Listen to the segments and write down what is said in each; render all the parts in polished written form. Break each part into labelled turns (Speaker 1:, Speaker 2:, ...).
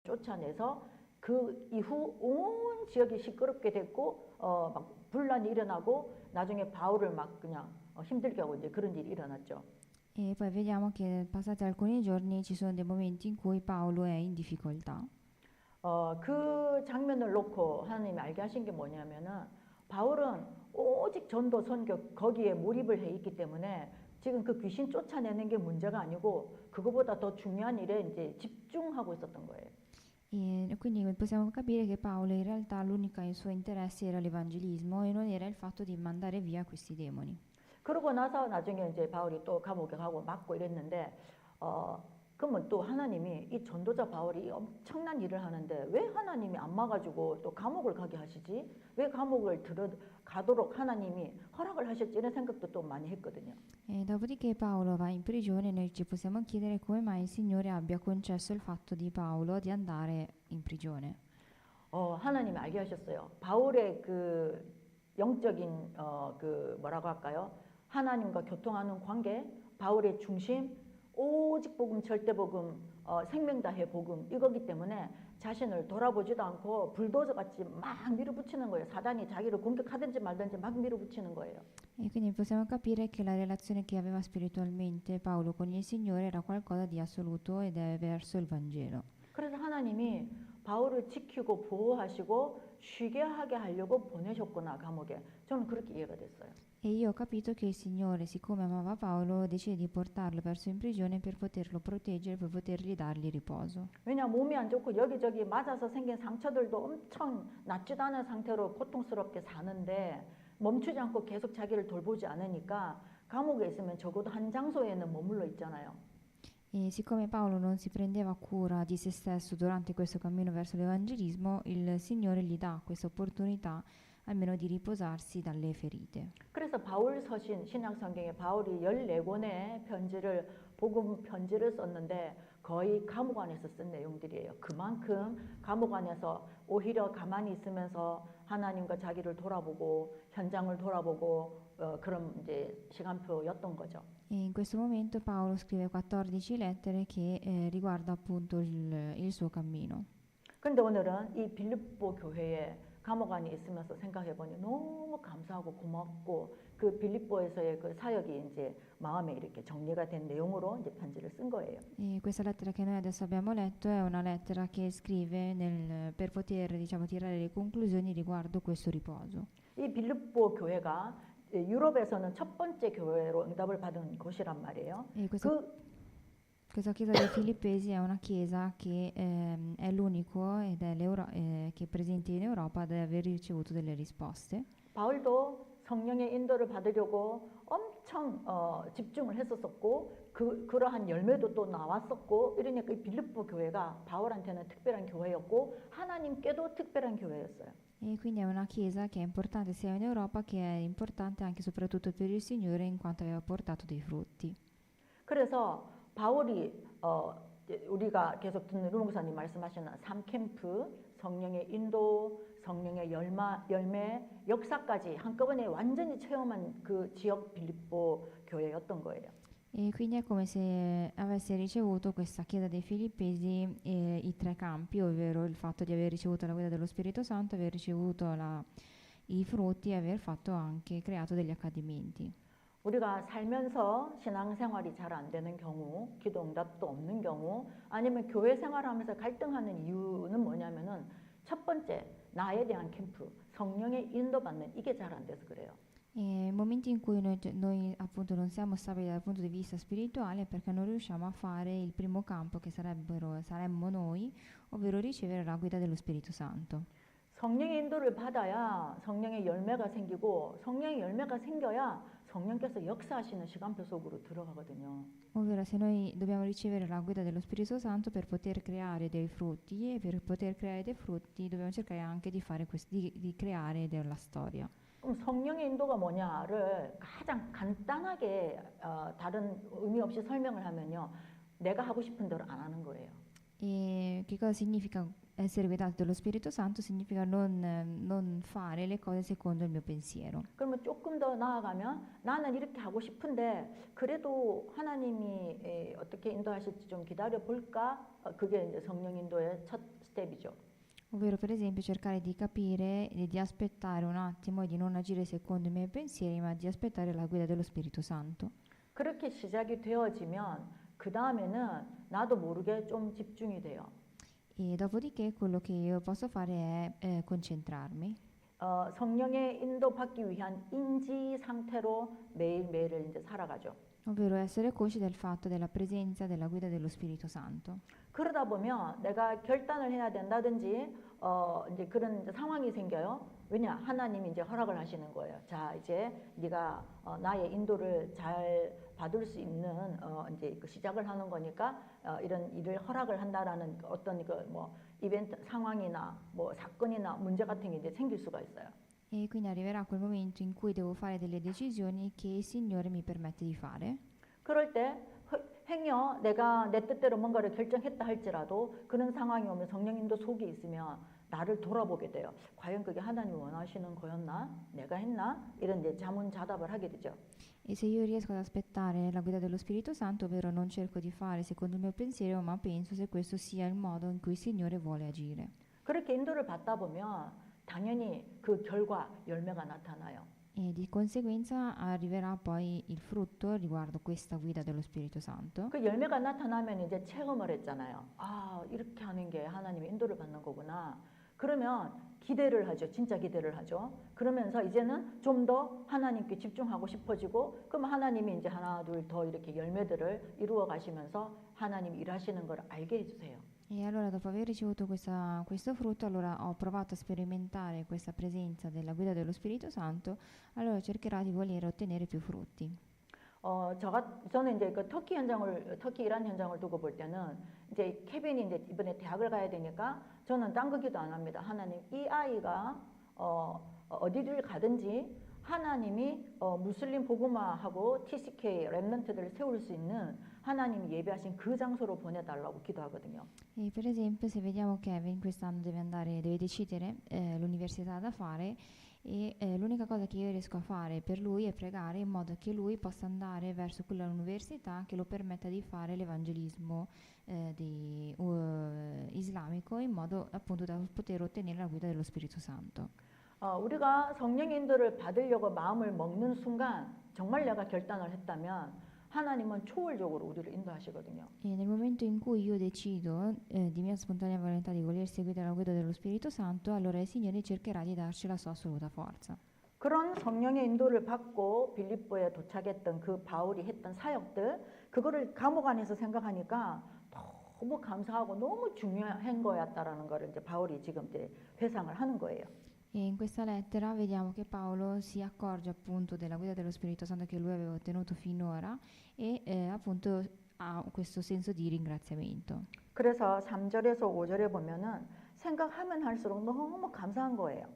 Speaker 1: 쫓아내서 그 이후 온 지역이 시끄럽게 됐고 막 분란이 일어나고 나중에 바울을 막 그냥 힘들게 하고 이제 그런 일이 일어났죠.
Speaker 2: E poi vediamo che passati alcuni giorni ci sono dei momenti in cui Paolo è in difficoltà.
Speaker 1: 그 장면을 놓고 하나님이 알게 하신 게 뭐냐면은 바울은 오직 전도 선교 거기에 몰입을 해 있기 때문에 지금 그 귀신 쫓아내는 게 문제가 아니고 그거보다 더 중요한 일에 이제 집중하고 있었던 거예요.
Speaker 2: E quindi possiamo capire che Paolo in realtà l'unico suo interesse era l'evangelismo e non era il fatto di mandare via questi demoni.
Speaker 1: 그러고 나서 나중에 이제 바울이 또 감옥에 가고 맞고 이랬는데 그러면 또 하나님이 이 전도자 바울이 엄청난 일을 하는데 왜 하나님이 안 막아주고 또 감옥을 가게 하시지? 왜 감옥을 가도록 하나님이 허락을 하셨지? 이런 생각도 또 많이 했거든요.
Speaker 2: E dopodiché Paolo va in prigione e noi ci possiamo chiedere come mai il Signore abbia concesso il fatto di Paolo di andare in prigione.
Speaker 1: 하나님이 알게 하셨어요. 바울의 그 영적인 그 뭐라고 할까요? 하나님과 교통하는 관계, 바울의 중심, 오직 복음, 절대 복음, 생명 다해 복음 이거기 때문에 자신을 돌아보지도 않고 불도저 같이 막 밀어붙이는 거예요. 사단이 자기를 공격하든지 말든지 막 밀어붙이는 거예요.
Speaker 2: E quindi possiamo capire che la relazione che aveva spiritualmente Paolo con il Signore era qualcosa di assoluto ed è verso il Vangelo.
Speaker 1: 그래서 하나님이 바울을 지키고 보호하시고 쉬게 하게 하려고 보내셨구나 감옥에. 저는 그렇게 이해가 됐어요.
Speaker 2: E io ho capito che il Signore, siccome amava Paolo, decide di portarlo verso in prigione per poterlo proteggere, per potergli dargli riposo.
Speaker 1: 왜냐 몸이 안 좋고 여기저기 맞아서 생긴 상처들도 엄청 낫지도 않은 상태로 고통스럽게 사는데 멈추지 않고 계속 자기를 돌보지 않으니까 감옥에 있으면 적어도 한 장소에는 머물러 있잖아요.
Speaker 2: E siccome Paolo non si prendeva cura di se stesso durante questo cammino verso l'Evangelismo, il Signore gli dà questa opportunità almeno di riposarsi dalle ferite.
Speaker 1: 그래서 바울 서신 신약 성경에 바울이 14권의 편지를 복음 편지를 썼는데 거의 감옥 안에서 쓴 내용들이에요. 그만큼 감옥 안에서 오히려 가만히 있으면서 하나님과 자기를 돌아보고 현장을 돌아보고 그런 이제 시간표였던 거죠.
Speaker 2: E in questo momento Paolo scrive 14 lettere che riguarda appunto il suo cammino.
Speaker 1: 그런데 오늘은 이 빌립보 교회에 감옥 안에 있으면서 생각해 보니 너무 감사하고 고맙고 그 빌립보에서의 그 사역이 이제 마음에 이렇게 정리가 된 내용으로 이제 편지를 쓴 거예요.
Speaker 2: E questa lettera che noi adesso abbiamo letto è una lettera che scrive per poter, diciamo, tirare le conclusioni riguardo questo riposo.
Speaker 1: 이 빌립보 교회가 유럽에서는 첫 번째 교회로 응답을 받은 곳이란 말이에요.
Speaker 2: E questa chiesa dei Filippesi è una chiesa che è l'unico ed è che è presente in Europa ad aver ricevuto delle risposte.
Speaker 1: 바울도 성령의 인도를 받으려고 엄청 집중을 했었었고 그러한 열매도 또 나왔었고 이러니까 이 빌립보 교회가 바울한테는 특별한 교회였고 하나님께도 특별한 교회였어요.
Speaker 2: E quindi è una chiesa che è importante sia in Europa che è importante anche e soprattutto per il Signore in quanto aveva portato dei frutti.
Speaker 1: 그래서 바울이 우리가 계속 듣는 루 목사님 말씀하시는 3캠프, 성령의 인도, 성령의 열매, 역사까지 한꺼번에 완전히 체험한 그 지역 빌립보 교회였던 거예요.
Speaker 2: E quindi è come se avesse ricevuto questa chiesa dei Filippesi i tre campi, ovvero il fatto di aver ricevuto la guida dello Spirito Santo, aver ricevuto i frutti e aver fatto anche creato degli accadimenti.
Speaker 1: 우리가 살면서 신앙생활이 잘 안 되는 경우, 기도 응답도 없는 경우, 아니면 교회 생활하면서 갈등하는 이유는 뭐냐면은 첫 번째, 나에 대한 캠프, 성령의 인도받는 이게 잘 안 돼서 그래요.
Speaker 2: E momenti in cui noi appunto non siamo stabili dal punto di vista spirituale è perché non riusciamo a fare il primo campo che saremmo noi, ovvero ricevere la guida dello Spirito Santo.
Speaker 1: 성령의 인도를 받아야 성령의 열매가 생기고 성령의 열매가 생겨야 성령께서 역사하시는 시간표 속으로 들어가거든요.
Speaker 2: Ovvero se noi dobbiamo ricevere la guida dello Spirito Santo per poter creare dei frutti e per poter creare dei frutti dobbiamo cercare anche di fare di creare della storia.
Speaker 1: 그럼 성령의 인도가 뭐냐를 가장 간단하게 다른 의미 없이 설명을 하면요. 내가 하고 싶은 대로 안 하는 거예요.
Speaker 2: E che cosa significa essere guidati dallo Spirito Santo? Significa non fare le cose secondo il mio pensiero.
Speaker 1: 그러면 조금 더 나아가면 나는 이렇게 하고 싶은데 그래도 하나님이 어떻게 인도하실지 좀 기다려 볼까? 그게 이제 성령 인도의 첫 스텝이죠.
Speaker 2: Ovvero, per esempio, cercare di capire e di aspettare un attimo e di non agire secondo i miei pensieri, ma di aspettare la guida dello Spirito Santo.
Speaker 1: 그렇게 시작이 되어지면 그 다음에는 나도 모르게 좀 집중이 돼요.
Speaker 2: E dopodiché quello che io posso fare è concentrarmi.
Speaker 1: 성령의 인도받기 위한 인지 상태로 매일매일을 이제 살아가죠.
Speaker 2: Ovvero essere consci del fatto della presenza della guida dello Spirito Santo.
Speaker 1: 그러다 보면 내가 결단을 해야 된다든지 이제 그런 이제 상황이 생겨요. 왜냐? 하나님이 이제 허락을 하시는 거예요. 자, 이제 네가 나의 인도를 잘 받을 수 있는 이제 그 시작을 하는 거니까 이런 일을 허락을 한다라는 어떤 그 뭐 이벤트 상황이나 뭐 사건이나 문제 같은 게 이제 생길 수가 있어요.
Speaker 2: E quindi arriverà quel momento in cui devo fare delle decisioni che il Signore mi permette di fare.
Speaker 1: 그럴 때 행여 내가 내 뜻대로 뭔가를 결정했다 할지라도 그런 상황이 오면 성령 인도 속에 있으면 나를 돌아보게 돼요. 과연 그게 하나님 원하시는 거였나? 내가 했나? 이런 이제 자문자답을 하게 되죠.
Speaker 2: E se io riesco ad aspettare la guida dello Spirito Santo, ovvero non cerco di fare secondo il mio pensiero, ma penso se questo sia il modo in cui il Signore vuole agire.
Speaker 1: 그렇게 인도를 받다 보면 당연히 그 결과 열매가 나타나요.
Speaker 2: E di conseguenza arriverà poi il frutto riguardo questa guida dello Spirito Santo.
Speaker 1: 그 열매가 나타나면 이제 체험을 했잖아요. 아, 이렇게 하는 게 하나님의 인도를 받는 거구나. 그러면 기대를 하죠. 진짜 기대를 하죠. 그러면서 이제는 좀 더 하나님께 집중하고 싶어지고 그럼 하나님이 이제 하나 둘 더 이렇게 열매들을 이루어 가시면서 하나님 일하시는 걸 알게 해주세요.
Speaker 2: E allora dopo aver ricevuto questo frutto, allora ho provato a sperimentare questa presenza della guida dello Spirito Santo, allora cercherò di volere ottenere più frutti.
Speaker 1: 저는 이제 그 터키 이란 현장을 두고 볼 때는 이제 케빈이 이제 이번에 대학을 가야 되니까 저는 딴 거 기도 안 합니다. 하나님, 이 아이가 어디를 가든지 하나님이 무슬림 복음화하고 TCK 랩런트들을 세울 수 있는 하나님이 예배하신 그 장소로 보내달라고 기도하거든요.
Speaker 2: E per esempio, se vediamo Kevin quest'anno deve decidere l'università da fare e l'unica cosa che io riesco a fare per lui è pregare in modo che lui possa andare verso quella università che lo permetta di fare l'evangelismo islamico in modo appunto da poter ottenere la guida dello Spirito Santo.
Speaker 1: 우리가 성령 인도를 받으려고 마음을 먹는 순간 정말 내가 결단을 했다면 하나님은 초월적으로 우리를 인도하시거든요.
Speaker 2: E nel momento in cui io decido di mia spontanea volontà di voler seguire la guida dello Spirito Santo, allora il Signore cercherà di darci la sua assoluta forza.
Speaker 1: 그런 성령의 인도를 받고 빌립보에 도착했던 그 바울이 했던 사역들 그거를 감옥 안에서 생각하니까 너무 감사하고 너무 중요한 거였다라는 거를 이제 바울이 지금 이제 회상을 하는 거예요.
Speaker 2: E in questa lettera vediamo che Paolo si accorge appunto della guida dello Spirito Santo che lui aveva ottenuto finora e appunto ha questo senso di ringraziamento.
Speaker 1: 그래서 3절에서 5절에 보면은 생각하면 할수록 너무 감사한 거예요.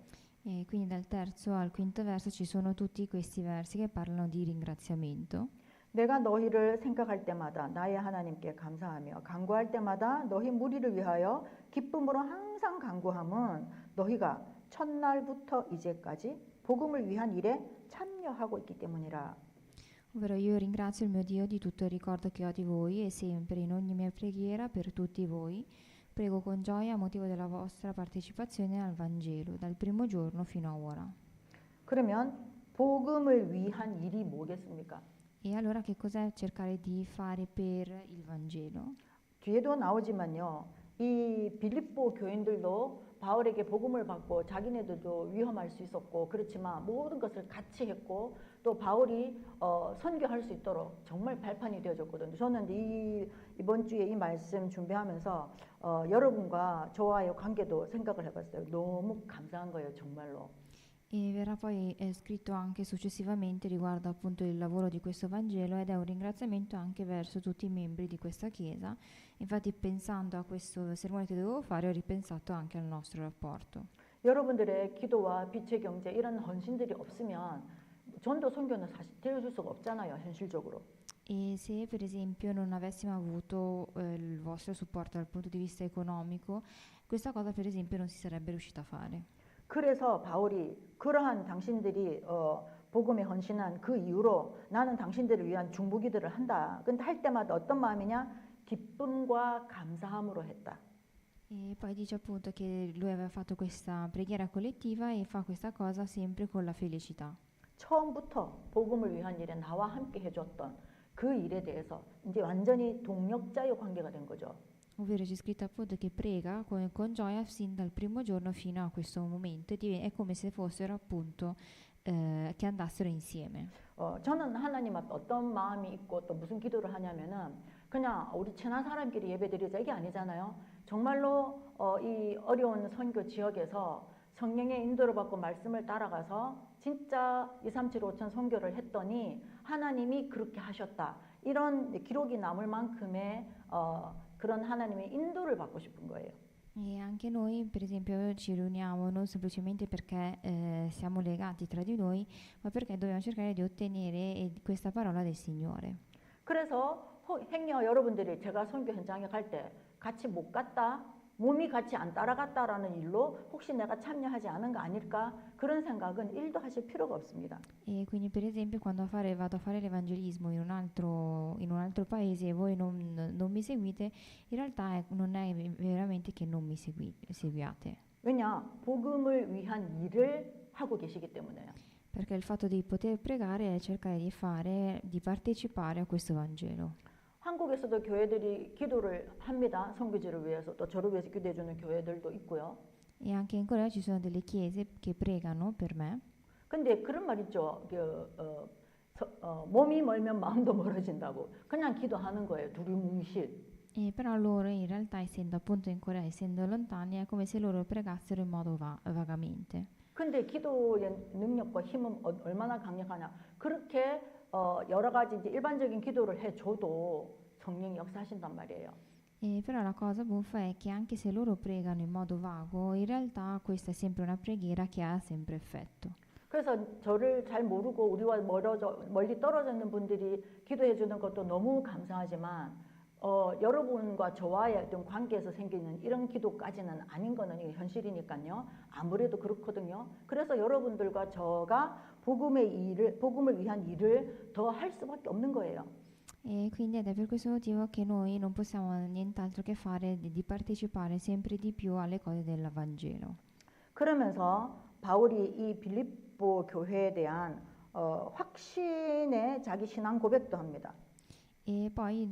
Speaker 2: E quindi dal terzo al quinto verso ci sono tutti questi versi che parlano di ringraziamento.
Speaker 1: 내가 너희를 생각할 때마다 나의 하나님께 감사하며 간구할 때마다 너희 무리를 위하여 기쁨으로 항상 간구함은 너희가 첫날부터 이제까지 복음을 위한 일에 참여하고 있기 때문이라.
Speaker 2: Ovvero io ringrazio il mio Dio di tutto il ricordo che ho di voi e sempre in ogni mia preghiera per tutti voi prego con gioia a motivo della vostra partecipazione al Vangelo dal primo giorno fino a ora.
Speaker 1: 그러면 복음을 위한 일이 뭐겠습니까?
Speaker 2: E allora che cos'è cercare di fare per il Vangelo?
Speaker 1: 뒤에도 나오지만요. 이 빌립보 교인들도 바울에게 복음을 받고 자기네들도 위험할 수 있었고 그렇지만 모든 것을 같이 했고 또 바울이 선교할 수 있도록 정말 발판이 되어줬거든요. 저는 이번 주에 이 말씀 준비하면서 여러분과 저와의 관계도 생각을 해봤어요. 너무 감사한 거예요, 정말로.
Speaker 2: E verrà poi scritto anche successivamente riguardo appunto il lavoro di questo Vangelo ed è un ringraziamento anche verso tutti i membri di questa Chiesa. Infatti pensando a questo sermone che dovevo fare ho ripensato anche al nostro rapporto.
Speaker 1: 여러분들의 기도와 빛의 경제 이런 헌신들이 없으면 전도 선교는 사실 되어줄 수가 없잖아요, 현실적으로.
Speaker 2: E se per esempio non avessimo avuto il vostro supporto dal punto di vista economico, questa cosa per esempio non si sarebbe riuscita a fare.
Speaker 1: 그래서 바울이 그러한 당신들이 복음에 헌신한 그 이후로 나는 당신들을 위한 중보기도를 한다. 근데 할 때마다 어떤 마음이냐? 기쁨과 감사함으로 했다.
Speaker 2: E poi dice appunto che lui aveva fatto questa preghiera collettiva e fa questa cosa sempre con la felicità.
Speaker 1: 처음부터 복음을 위한 일에 나와 함께 해줬던 그 일에 대해서 이제 완전히 동력자의 관계가 된 거죠.
Speaker 2: Ovvero c'è scritto appunto che prega con gioia sin dal primo giorno fino a questo momento e è come se fossero appunto che andassero insieme.
Speaker 1: 저는 하나님 앞에 어떤 마음이 있고 또 무슨 기도를 하냐면은 그냥 우리 친한 사람끼리 예배드리자 이게 아니잖아요. 정말로 이 어려운 선교 지역에서 성령의 인도를 받고 말씀을 따라가서 진짜 2, 3, 7, 5천 선교를 했더니 하나님이 그렇게 하셨다. 이런 기록이 남을 만큼의 그런 하나님의 인도를 받고 싶은 거예요.
Speaker 2: E anche noi, per esempio, ci riuniamo non semplicemente perché siamo legati tra di noi, ma perché dobbiamo cercare di ottenere questa parola del Signore.
Speaker 1: 그래서 행여 여러분들이 제가 선교 현장에 갈 때 같이 못 갔다, 몸이 같이 안 따라갔다라는 일로 혹시 내가 참여하지 않은 거 아닐까? 그런 생각은 1도 하실 필요가 없습니다.
Speaker 2: E quindi, per esempio, quando vado a fare l'evangelismo in un altro paese e voi non mi seguite, in realtà non è veramente che non mi seguiate.
Speaker 1: 왜냐? 복음을 위한 일을 하고 계시기 때문에요.
Speaker 2: Perché il fatto di poter pregare è cercare di partecipare a questo Vangelo.
Speaker 1: 한국에서도 교회들이 기도를 합니다. 선교지를 위해서 또 저를 위해서 기도해 주는 교회들도 있고요.
Speaker 2: E anche in Corea ci sono delle chiese che pregano per me.
Speaker 1: 근데 그런 말 있죠. 몸이 멀면 마음도 멀어진다고. 그냥 기도하는 거예요. 두리뭉실.
Speaker 2: E però loro in realtà, essendo appunto in Corea, essendo lontani, è come se loro pregassero in modo vagamente.
Speaker 1: 근데 기도의 능력과 힘은 얼마나 강력하냐. 그렇게 여러 가지 이제 일반적인 기도를 해줘도 성령이 역사하신단 말이에요.
Speaker 2: E però la cosa buffa è che anche se loro pregano in modo vago, in realtà questa è sempre una preghiera che ha sempre effetto.
Speaker 1: 그래서 저를 잘 모르고 우리와 멀리 떨어져 있는 분들이 기도해 주는 것도 너무 감사하지만 여러분과 저와의 어떤 관계에서 생기는 이런 기도까지는 아닌 거는 이게 현실이니까요. 아무래도 그렇거든요. 그래서 여러분들과 저가 복음을 위한 일을 더 할 수밖에 없는 거예요.
Speaker 2: E quindi ed è per questo motivo che noi non possiamo nient'altro che fare di partecipare sempre di più alle cose del Vangelo.
Speaker 1: 그러면서 바울이 이 빌립보 교회에 대한 확신의 자기 신앙 고백도 합니다.
Speaker 2: E poi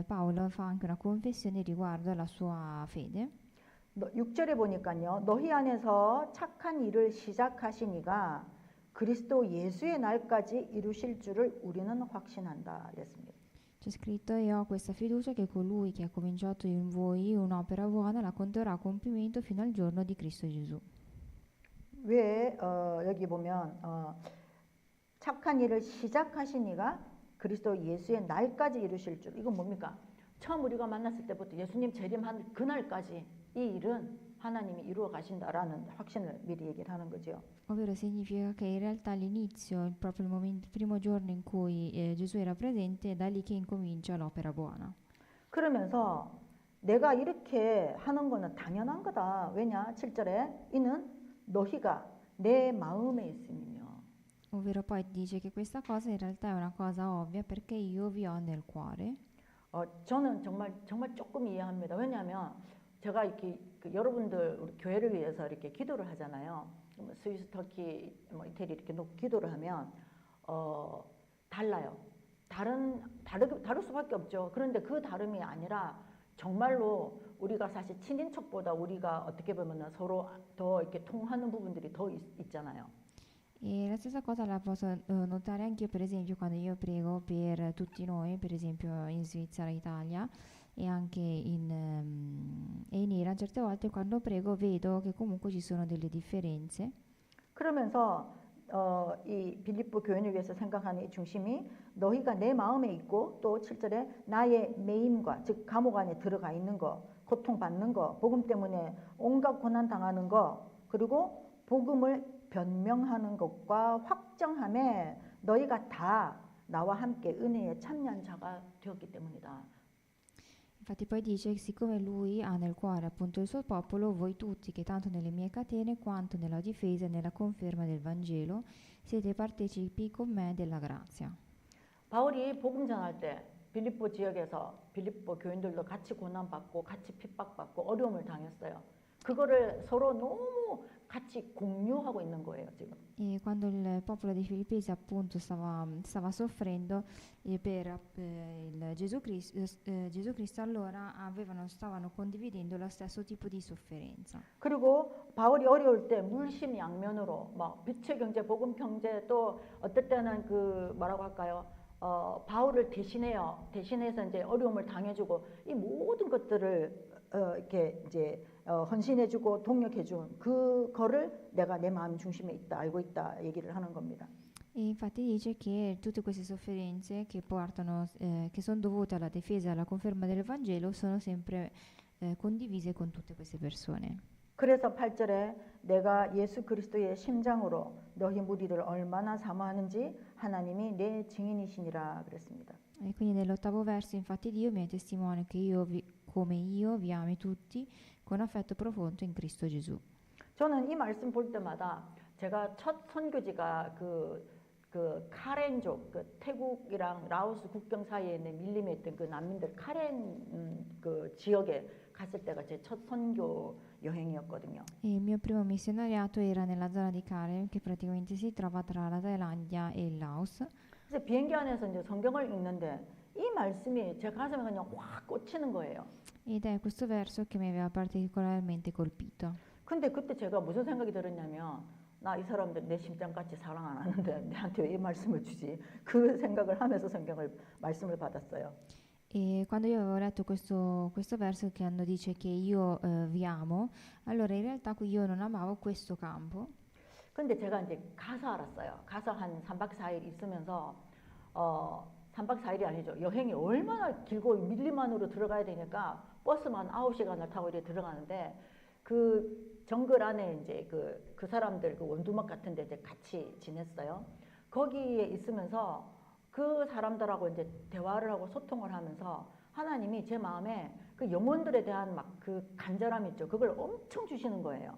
Speaker 2: Paolo fa anche una confessione riguardo alla sua fede.
Speaker 1: 6절에 보니까요. 너희 안에서 착한 일을 시작하시니가 그리스도 예수의 날까지 이루실 줄을 우리는 확신한다. 그랬습니다.
Speaker 2: C'è scritto: e ho questa fiducia che colui che ha cominciato in voi un'opera buona la conterrà a compimento fino al giorno di Cristo Gesù.
Speaker 1: 왜 여기 보면 착한 일을 시작하시니가 그리스도 예수의 날까지 이루실 줄. 이건 뭡니까? 처음 우리가 만났을 때부터 예수님 재림한 그날까지 이 일은 하나님이 이루어 가신다라는 확신을 미리 얘기를 하는 거죠.
Speaker 2: Ovvero significa che in realtà all'inizio, proprio il primo giorno in cui Gesù era presente, è da lì che incomincia l'opera buona.
Speaker 1: 그러면서 내가 이렇게 하는 거는 당연한 거다. 왜냐? 7절에 이는 너희가 내 마음에 있음이며.
Speaker 2: Ovvero poi dice che questa cosa in realtà è una cosa ovvia perché io vi ho nel cuore.
Speaker 1: 저는 정말 조금 이해합니다. 왜냐하면 제가 이렇게 여러분들 우리 교회를 위해서 이렇게 기도를 하잖아요. 스위스, 터키, 이태리 이렇게 놓고 기도를 하면 달라요. 다를 수밖에 없죠. 그런데 그 다름이 아니라 정말로 우리가 사실 친인척보다 우리가 어떻게 보면 서로 더 이렇게 통하는 부분들이 더 있잖아요.
Speaker 2: E la stessa cosa la posso notare anche io, per esempio, quando io prego per tutti noi, per esempio in Svizzera, Italia e anche in Iran, certe volte quando prego vedo che comunque ci sono delle differenze.
Speaker 1: 그러면서 이 빌립보 교인을 위해서 생각하는 이 중심이 너희가 내 마음에 있고 또 7절에 나의 매임과 즉 감옥 안에 들어가 있는 거, 고통받는 거, 복음 때문에 온갖 고난 당하는 거, 그리고 복음을 변명하는 것과 확정함에 너희가 다 나와 함께 은혜에 참여한 자가 되었기 때문이다.
Speaker 2: Infatti poi dice che siccome lui ha nel cuore appunto il suo popolo, voi tutti che tanto nelle mie catene quanto nella difesa e nella conferma del Vangelo siete partecipi con me della grazia.
Speaker 1: 바울이 복음 전할 때 빌립보 지역에서 빌립보 교인들도 같이 고난받고 같이 핍박받고 어려움을 당했어요. 그거를 서로 너무 같이 공유하고 있는 거예요, 지금.
Speaker 2: E quando il popolo dei Filippesi appunto stava soffrendo per il Gesù Cristo, allora stavano condividendo lo stesso tipo di sofferenza.
Speaker 1: 그리고 바울이 어려울 때 물심양면으로 막 빛의 경제, 복음 경제 또 어떨 때는 그 뭐라고 할까요? 바울을 대신해서 이제 어려움을 당해주고 이 모든 것들을 이렇게 이제 헌신해주고 동력해준 그거를 내가 내 마음 중심에 있다, 알고 있다 얘기를 하는 겁니다.
Speaker 2: E infatti dice che tutte queste sofferenze che sono dovute alla difesa e alla conferma del Vangelo sono sempre condivise con tutte queste persone.
Speaker 1: 그래서 8절에 내가 예수 그리스도의 심장으로 너희 무리를 얼마나 사모하는지 하나님이 내 증인이시니라 그랬습니다.
Speaker 2: E quindi nell'8º verso, infatti Dio mi è testimone che come io vi ami tutti con affetto profondo in Cristo Gesù.
Speaker 1: 저는 이 말씀 볼 때마다 제가 첫 선교지가 그 카렌족, 그 태국이랑 라오스 국경 사이에 있는 밀림에 있던 그 난민들 카렌 그 지역에 갔을 때가 제 첫 선교 여행이었거든요.
Speaker 2: E il mio primo missionariato era nella zona di Karen, che praticamente si trova tra la Thailandia e il Laos.
Speaker 1: 그래서 비행기 안에서 이제 성경을 읽는데 이 말씀이 제 가슴에 그냥 확 꽂히는 거예요.
Speaker 2: Ed è questo verso che mi aveva particolarmente colpito.
Speaker 1: 근데 그때 제가 무슨 생각이 들었냐면 나 이 사람들 내 심장같이 사랑 안 하는데 내한테 왜 이 말씀을 주지? 그 생각을 하면서 말씀을 받았어요.
Speaker 2: E quando io avevo letto questo verso che dice che io vi amo, allora in realtà io non amavo questo campo.
Speaker 1: 근데 제가 이제 가서 알았어요. 가서 한 3박 4일 있으면서 3박 4일이 아니죠. 여행이 얼마나 길고 밀림 안으로 들어가야 되니까 버스만 9시간을 타고 이렇게 들어가는데 그 정글 안에 이제 그 사람들 그 원두막 같은 데 이제 같이 지냈어요. 거기에 있으면서 그 사람들하고 이제 대화를 하고 소통을 하면서 하나님이 제 마음에 그 영혼들에 대한 막 그 간절함 있죠. 그걸 엄청 주시는 거예요.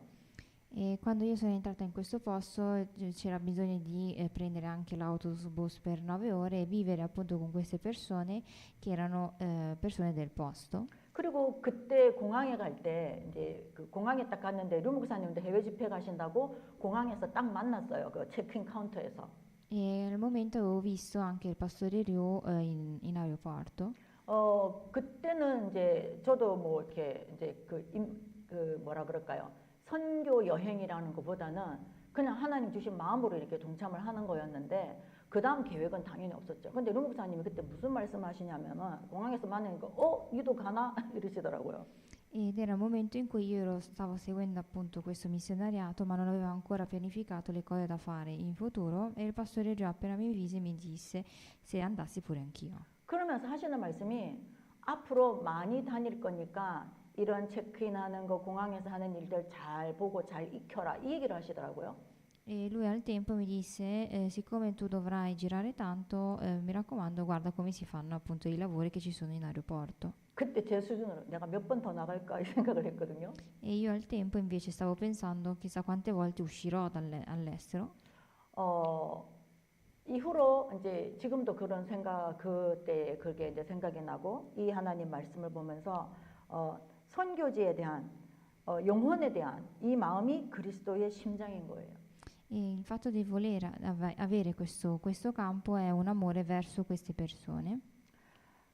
Speaker 2: E quando io sono entrata in questo posto c'era bisogno di prendere anche l'autobus per 9 ore e vivere appunto con queste persone che erano persone del posto.
Speaker 1: 그리고 그때 공항에 갈 때 이제 그 공항에 딱 갔는데 류 목사님도 해외 집회 가신다고 공항에서 딱 만났어요. 그 체크인 카운터에서.
Speaker 2: E nel momento avevo visto anche il pastore Ryu in aeroporto.
Speaker 1: 그때는 이제 저도 뭐 이렇게 이제 그 뭐라 그럴까요? 선교 여행이라는 것보다는 그냥 하나님 주신 마음으로 이렇게 동참을 하는 거였는데 그 다음 계획은 당연히 없었죠. 근데 루 목사님이 그때 무슨 말씀하시냐면은 공항에서 만나니까 유도 가나 이러시더라고요.
Speaker 2: Ed era il momento in cui stavo seguendo appunto questo missionariato, ma non avevo ancora pianificato le cose da fare in futuro, e il pastore Gio appena mi vise mi disse se andassi pure anch'io.
Speaker 1: 그러면서 하시는 말씀이 앞으로 많이 다닐 거니까 이런 체크인하는 거 공항에서 하는 일들 잘 보고 잘 익혀라 이 얘기를 하시더라고요.
Speaker 2: E lui al tempo mi disse siccome tu dovrai girare tanto, mi raccomando guarda come si fanno appunto i lavori che ci sono in aeroporto.
Speaker 1: 그때 제 수준으로 내가 몇 번 더 나갈까 이 생각을 했거든요.
Speaker 2: E io al tempo invece stavo pensando chissà quante volte uscirò all'estero.
Speaker 1: 이후로 이제 지금도 그런 생각 그때 그게 이제 생각이 나고 이 하나님 말씀을 보면서 선교지에 대한 영혼에 대한 이 마음이 그리스도의 심장인 거예요.
Speaker 2: E il fatto di voler avere questo campo è un amore verso queste persone.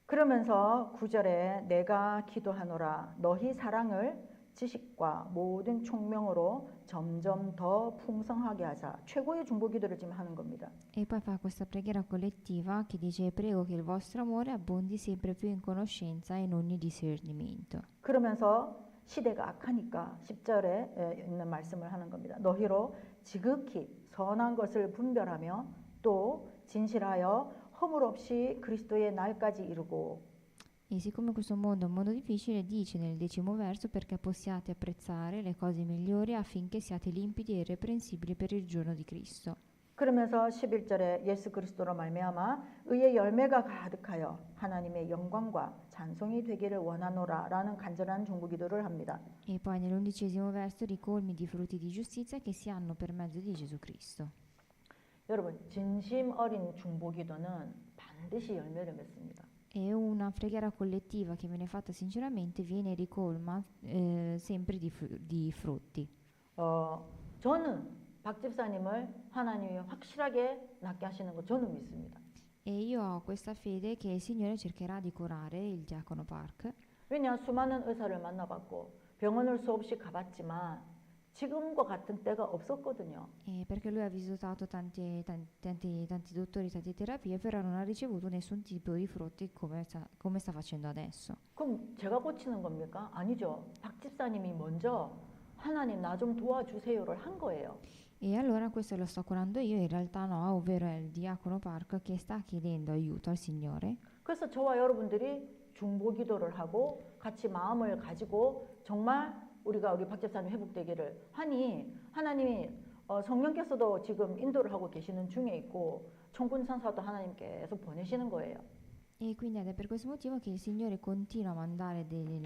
Speaker 1: 그러면서 9절에 내가 기도하노라 너희 사랑을 지식과 모든 총명으로 점점 더 풍성하게 하자. 최고의 중보 기도를 지금 하는 겁니다.
Speaker 2: E poi fa questa preghiera collettiva che dice prego che il vostro amore abbondi sempre più in conoscenza e in ogni discernimento.
Speaker 1: 그러면서 시대가 악하니까 10절에 있는 말씀을 하는 겁니다. 너희로 지극히 선한 것을 분별하며 또 진실하여 허물 없이 그리스도의 날까지 이루고.
Speaker 2: E siccome questo mondo è un mondo difficile, dice nel 10° verso perché possiate apprezzare le cose migliori affinché siate limpidi e irreprensibili per il giorno di Cristo.
Speaker 1: 그러면서 11절에 예수 그리스도로 말미암아 의의 열매가 가득하여 하나님의 영광과 찬송이 되기를 원하노라라는 간절한 중보기도를 합니다.
Speaker 2: E poi nell'11° verso ricolmi di frutti di giustizia che si hanno per mezzo di Gesù Cristo.
Speaker 1: 여러분, 진심 어린 중보기도는 반드시 열매를 맺습니다.
Speaker 2: E una preghiera collettiva che viene fatta sinceramente viene ricolma sempre di frutti.
Speaker 1: 저는 박 집사님을 하나님이 확실하게 낫게 하시는 거 저는 믿습니다.
Speaker 2: E io ho questa fede che il Signore cercherà di curare il diacono Park,
Speaker 1: 왜냐 수많은 의사를 만나봤고 병원을 수없이 가봤지만 지금과 같은 때가 없었거든요.
Speaker 2: perché lui ha visitato tanti dottori, tante terapie, però non ha ricevuto nessun tipo di frutti come sta facendo adesso.
Speaker 1: 그럼 제가 고치는 겁니까? 아니죠. 박 집사님이 먼저 하나님 나 좀 도와주세요를 한 거예요.
Speaker 2: E allora questo lo sto curando io, in realtà no, ovvero è il diacono Park che sta chiedendo aiuto al Signore.
Speaker 1: 그래서 저와 여러분들이 중보기도를 하고 같이 마음을 가지고 정말 우리가 우리 박 집사님 회복되기를 하니 하나님이 성령께서도 지금 인도를 하고 계시는 중에 있고 천군천사도 하나님 계속 보내시는 거예요.
Speaker 2: E quindi ed è per questo motivo che il Signore continua a mandare degli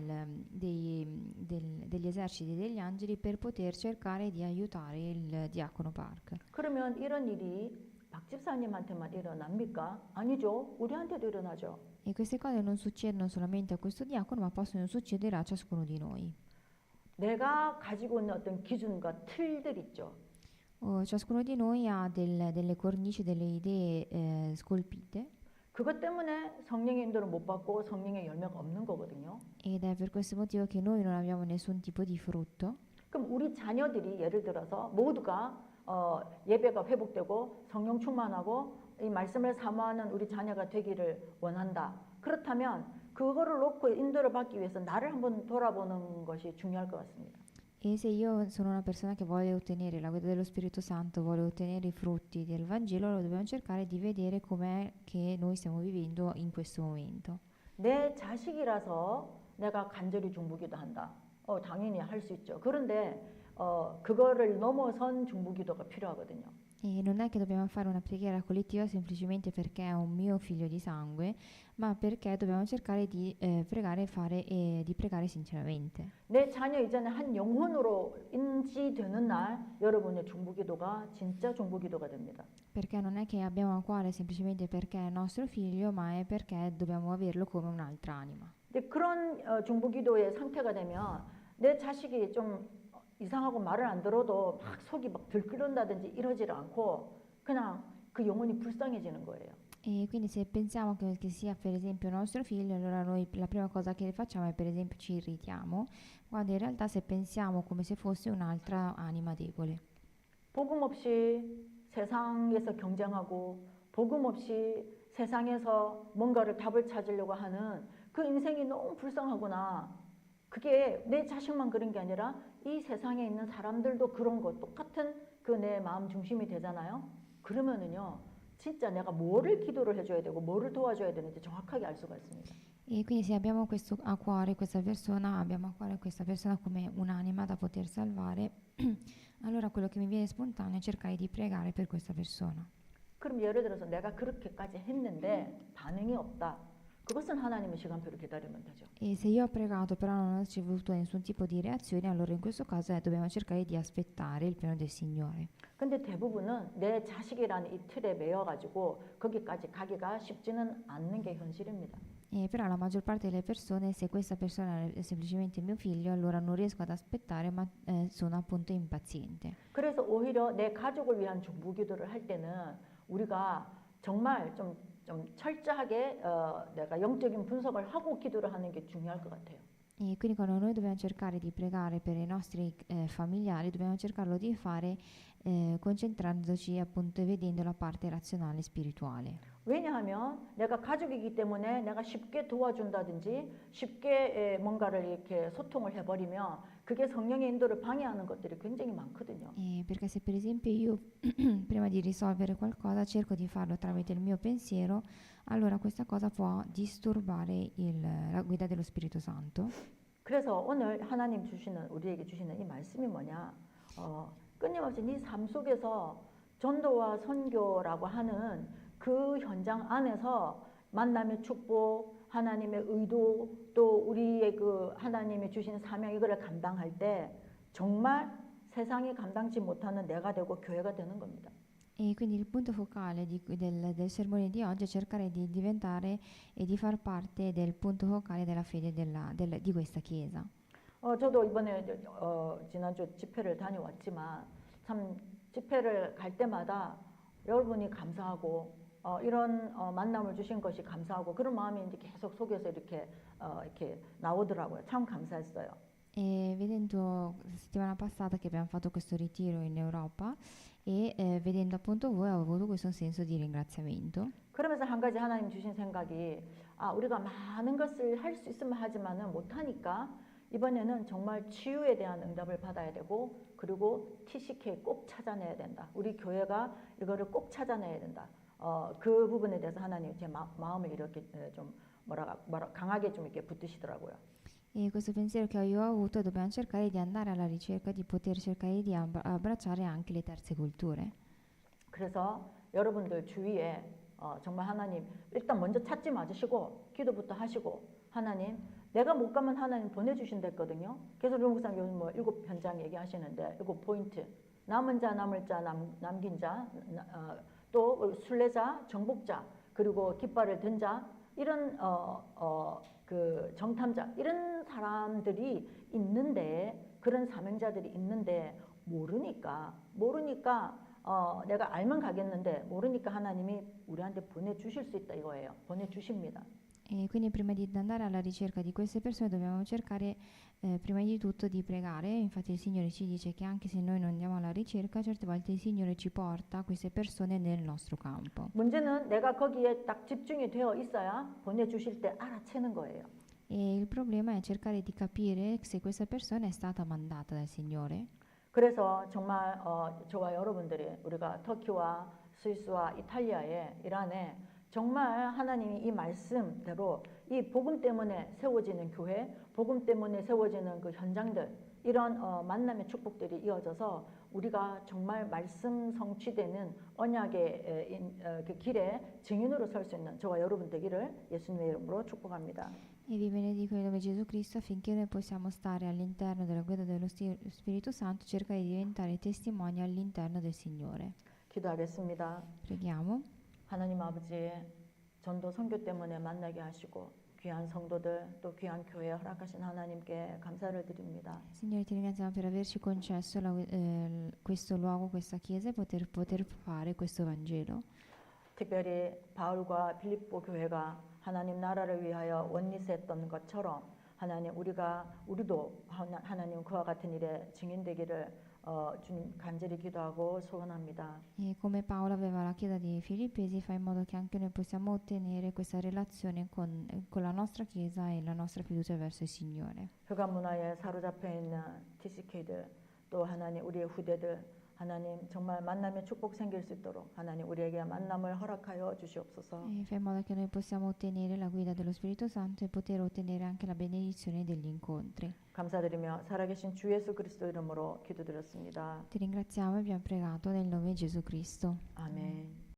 Speaker 2: eserciti degli angeli per poter cercare di aiutare il diacono Park.
Speaker 1: 그러면 이런 일이 박 집사님한테만 일어납니까? 아니죠. 우리한테도 일어나죠.
Speaker 2: E queste cose non succedono solamente a questo diacono, ma possono succedere a ciascuno di noi.
Speaker 1: 내가 가지고 있는 어떤 기준과 틀들 있죠.
Speaker 2: Ciascuno di noi ha delle cornici, delle idee scolpite.
Speaker 1: 그것 때문에 성령의 인도를 못 받고 성령의 열매가 없는 거거든요.
Speaker 2: Ed è per questo motivo che noi non abbiamo nessun tipo di frutto.
Speaker 1: 그럼 우리 자녀들이 예를 들어서 모두가 예배가 회복되고 성령 충만하고 이 말씀을 사모하는 우리 자녀가 되기를 원한다. 그렇다면 그거를 놓고 인도를 받기 위해서 나를 한번 돌아보는 것이 중요할 것 같습니다.
Speaker 2: E se io sono una persona che vuole ottenere la guida dello Spirito Santo, vuole ottenere i frutti del Vangelo, allora dobbiamo cercare di vedere com'è che noi stiamo vivendo in questo momento.
Speaker 1: 내 자식이라서 내가 간절히 중보기도 한다. 당연히 할 수 있죠. 그런데 그거를 넘어선 중보기도가 필요하거든요.
Speaker 2: E non è che dobbiamo fare una preghiera collettiva semplicemente perché è un mio figlio di sangue, ma perché dobbiamo cercare di pregare di pregare sinceramente.
Speaker 1: 내 자녀 이전에 한 영혼으로 인지되는 날 여러분의 중보기도가 진짜 중보기도가 됩니다.
Speaker 2: Perché non è che abbiamo a cuore semplicemente perché è nostro figlio, ma è perché dobbiamo averlo come un'altra anima.
Speaker 1: 근데 그런 중보기도의 상태가 되면 내 자식이 좀 이상하고 말을 안 들어도 막 속이 막 들끓는다든지 이러지를 않고 그냥 그 영혼이 불쌍해지는 거예요.
Speaker 2: E quindi se pensiamo che sia per esempio nostro figlio, allora noi la prima cosa che facciamo è per esempio ci irritiamo, quando in realtà se pensiamo come se fosse un'altra anima debole.
Speaker 1: 복음 없이 세상에서 경쟁하고 복음 없이 세상에서 뭔가를 답을 찾으려고 하는 그 인생이 너무 불쌍하구나. 그게 내 자식만 그런 게 아니라 이 세상에 있는 사람들도 그런 거 똑같은 그 내 마음 중심이 되잖아요. 그러면은요, 진짜 내가 뭐를 기도를 해줘야 되고 뭐를 도와줘야 되는지 정확하게 알 수가 있습니다.
Speaker 2: E quindi se abbiamo questo a cuore questa persona, abbiamo a cuore questa persona come un'anima da poter salvare, allora quello che mi viene spontaneo è cercare di pregare per questa persona.
Speaker 1: 그럼 예를 들어서 내가 그렇게까지 했는데 반응이 없다. 그것은 하나님의 시간표를 기다리면 되죠.
Speaker 2: E se io ho pregato però non ho ricevuto nessun tipo di reazione, allora in questo caso dobbiamo cercare di aspettare il piano del Signore.
Speaker 1: 근데 대부분은 내 자식이라는 이 틀에 매여 가지고 거기까지 가기가 쉽지는 않는 게 현실입니다.
Speaker 2: Però la maggior parte delle persone, se questa persona è semplicemente mio figlio, allora non riesco ad aspettare, ma sono appunto impaziente.
Speaker 1: 그래서 오히려 내 가족을 위한 중보기도를 할 때는 우리가 정말 좀 철저하게 내가 영적인 분석을 하고 기도를 하는 게 중요할 것 같아요.
Speaker 2: E quindi quando noi dobbiamo cercare di pregare per i nostri familiari, dobbiamo cercarlo di fare concentrandoci appunto e vedendo la parte razionale e spirituale.
Speaker 1: 왜냐하면 내가 가족이기 때문에 내가 쉽게 도와준다든지 쉽게 뭔가를 이렇게 소통을 해버리면 그게 성령의 인도를 방해하는 것들이 굉장히 많거든요.
Speaker 2: Perché se per esempio io prima di risolvere qualcosa cerco di farlo tramite il mio pensiero, allora questa cosa può disturbare la guida dello Spirito Santo.
Speaker 1: 그래서 오늘 하나님 우리에게 주시는 이 말씀이 뭐냐? 끊임없이 네 삶 속에서 전도와 선교라고 하는 그 현장 안에서 만남의 축복, 하나님의 의도, 또 우리의 그 하나님이 주신 사명 이거를 감당할 때 정말 세상이 감당치 못하는 내가 되고 교회가 되는 겁니다.
Speaker 2: E quindi il punto focale del sermone di oggi è cercare di diventare e di far parte del punto focale della fede di questa Chiesa.
Speaker 1: 저도 이번에 지난주 집회를 다녀왔지만 참 집회를 갈 때마다 여러분이 감사하고 이런 만남을 주신 것이 감사하고 그런 마음이 이제 계속 속에서 이렇게 나오더라고요. 참 감사했어요.
Speaker 2: E vedendo la settimana passata che abbiamo fatto questo ritiro in Europa e vedendo appunto voi ho avuto questo senso di ringraziamento.
Speaker 1: 그러면서 한 가지 하나님 주신 생각이 우리가 많은 것을 할 수 있으면 하지만은 못하니까 이번에는 정말 치유에 대한 응답을 받아야 되고 그리고 TCK 꼭 찾아내야 된다. 우리 교회가 이거를 꼭 찾아내야 된다. 그 부분에 대해서 하나님 제 마음을 이렇게 좀 강하게 좀 이렇게 붙드시더라고요.
Speaker 2: E questo pensiero che io ho avuto, dobbiamo cercare di andare alla ricerca di poter cercare di abbracciare anche le terze culture.
Speaker 1: 그래서 여러분들 주위에 정말 하나님 일단 먼저 찾지 마시고 기도부터 하시고 하나님 내가 못 가면 하나님 보내주신댔거든요. 그래서 류 목사님 요즘 뭐 7현장 얘기하시는데 7포인트 남은 자 남을 자 남긴 자 또 순례자 정복자 그리고 깃발을 든 자 이런 그 정탐자 이런 사람들이 있는데 그런 사명자들이 있는데 모르니까 내가 알면 가겠는데 모르니까 하나님이 우리한테 보내주실 수 있다 이거예요. 보내주십니다.
Speaker 2: E quindi prima di andare alla ricerca di queste persone dobbiamo cercare prima di tutto di pregare. Infatti il Signore ci dice che anche se noi non andiamo alla ricerca, certe volte il Signore ci porta queste persone nel nostro campo.
Speaker 1: 문제는 내가 거기에 딱 집중이 되어 있어야 보내주실 때 알아채는 거예요.
Speaker 2: E il problema è cercare di capire se questa persona è stata mandata dal Signore.
Speaker 1: 그래서 정말 저와 여러분들이 우리가 터키와 스위스와 이탈리아에 이란에 정말 하나님이 이 말씀대로 이 복음 때문에 세워지는 교회, 복음 때문에 세워지는 그 현장들 이런 만남의 축복들이 이어져서 우리가 정말 말씀 성취되는 언약의 그 길에 증인으로 설 수 있는 저와 여러분 되기를 예수님의 이름으로 축복합니다.
Speaker 2: E vi benedico in nome di Gesù Cristo affinché noi possiamo stare all'interno della guida dello Spirito Santo, cercare di diventare testimoni all'interno del Signore.
Speaker 1: 기도하겠습니다.
Speaker 2: Preghiamo.
Speaker 1: 하나님 아버지 전도 선교 때문에 만나게 하시고 귀한 성도들 또 귀한 교회 허락하신 하나님께 감사를 드립니다.
Speaker 2: Signore, ti ringraziamo per averci concesso questo luogo, questa chiesa e poter fare questo Vangelo.
Speaker 1: 특별히 바울과 빌립보 교회가 하나님 나라를 위하여 원리스했던 것처럼 하나님 우리도 하나님 그와 같은 일에 증인되기를 주님 간절히 기도하고 소원합니다.
Speaker 2: E come Paolo aveva la chiesa di Filippesi, fa in modo che anche noi possiamo ottenere questa relazione con la nostra chiesa e la nostra fiducia verso il Signore.
Speaker 1: 흑암 문화에 사로잡혀 있는 TCK들 또 하나님 우리의 후대들 하나님 정말 만남의 축복 생길 수 있도록 하나님 우리에게 만남을 허락하여 주시옵소서.
Speaker 2: E fa in modo che noi possiamo ottenere la guida dello Spirito Santo e poter ottenere anche la benedizione degli incontri.
Speaker 1: 감사드리며 살아계신 주 예수 그리스도 이름으로 기도드렸습니다.
Speaker 2: Ti ringraziamo e abbiamo pregato nel nome di Gesù Cristo.
Speaker 1: 아멘.